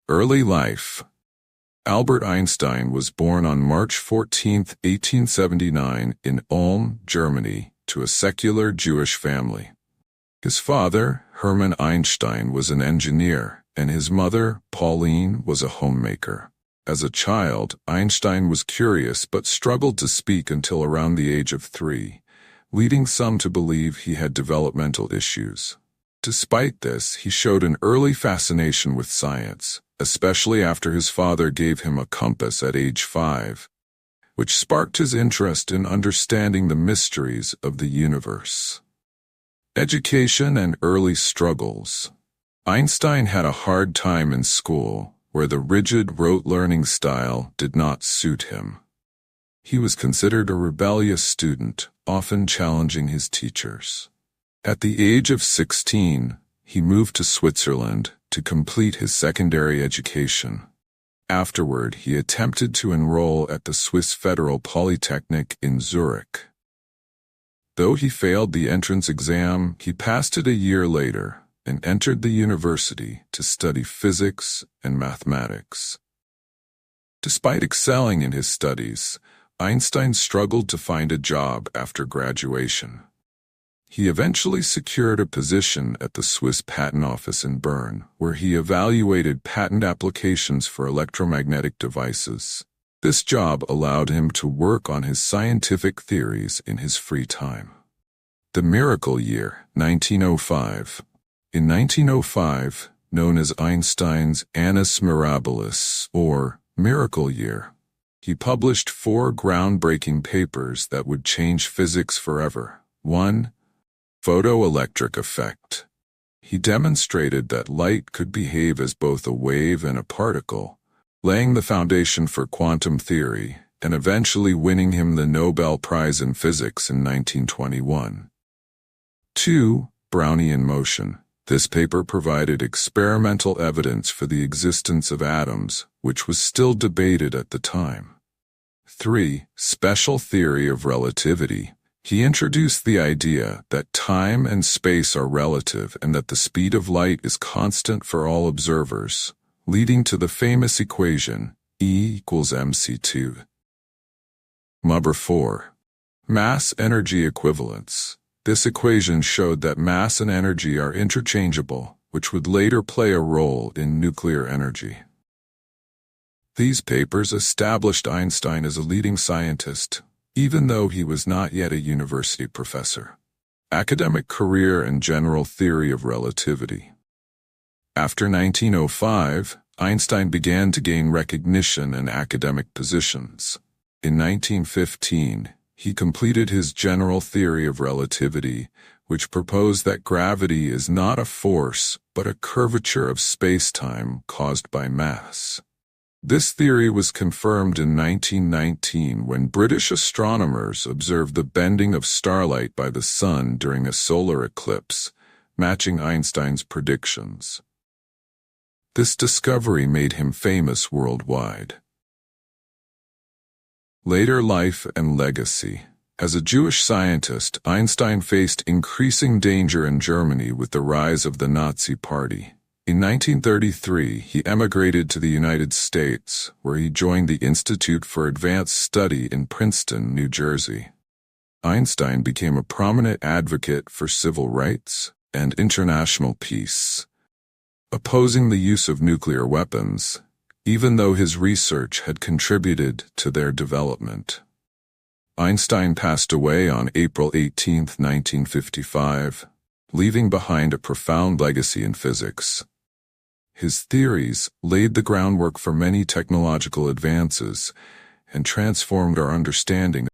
Early life. Albert Einstein was born on March 14, 1879, in Ulm, Germany, to a secular Jewish family. His father, Hermann Einstein, was an engineer, and his mother, Pauline, was a homemaker. As a child, Einstein was curious but struggled to speak until around the age of 3, leading some to believe he had developmental issues. Despite this, he showed an early fascination with science, especially after his father gave him a compass at age 5, which sparked his interest in understanding the mysteries of the universe. Education and early struggles. Einstein had a hard time in school, where the rigid rote learning style did not suit him. He was considered a rebellious student, often challenging his teachers. At the age of 16, he moved to Switzerland to complete his secondary education. Afterward, he attempted to enroll at the Swiss Federal Polytechnic in Zurich. Though he failed the entrance exam, he passed it a year later and entered the university to study physics and mathematics. Despite excelling in his studies, Einstein struggled to find a job after graduation. He eventually secured a position at the Swiss Patent Office in Bern, where he evaluated patent applications for electromagnetic devices. This job allowed him to work on his scientific theories in his free time. The Miracle Year, 1905. In 1905, known as Einstein's Annus Mirabilis, or Miracle Year, he published 4 groundbreaking papers that would change physics forever. 1. Photoelectric effect. He demonstrated that light could behave as both a wave and a particle, laying the foundation for quantum theory, and eventually winning him the Nobel Prize in Physics in 1921. 2. Brownian motion. This paper provided experimental evidence for the existence of atoms, which was still debated at the time. 3. Special theory of relativity. He introduced the idea that time and space are relative and that the speed of light is constant for all observers, leading to the famous equation E equals mc2. Number 4. Mass-energy equivalence. This equation showed that mass and energy are interchangeable, which would later play a role in nuclear energy. These papers established Einstein as a leading scientist, even though he was not yet a university professor. Academic career and general theory of relativity. After 1905, Einstein began to gain recognition in academic positions. In 1915, he completed his general theory of relativity, which proposed that gravity is not a force but a curvature of space-time caused by mass. This theory was confirmed in 1919 when British astronomers observed the bending of starlight by the sun during a solar eclipse, matching Einstein's predictions. This discovery made him famous worldwide. Later life and legacy. As a Jewish scientist, Einstein faced increasing danger in Germany with the rise of the Nazi Party. In 1933, he emigrated to the United States, where he joined the Institute for Advanced Study in Princeton, New Jersey. Einstein became a prominent advocate for civil rights and international peace, opposing the use of nuclear weapons, even though his research had contributed to their development. Einstein passed away on April 18, 1955, leaving behind a profound legacy in physics. His theories laid the groundwork for many technological advances and transformed our understanding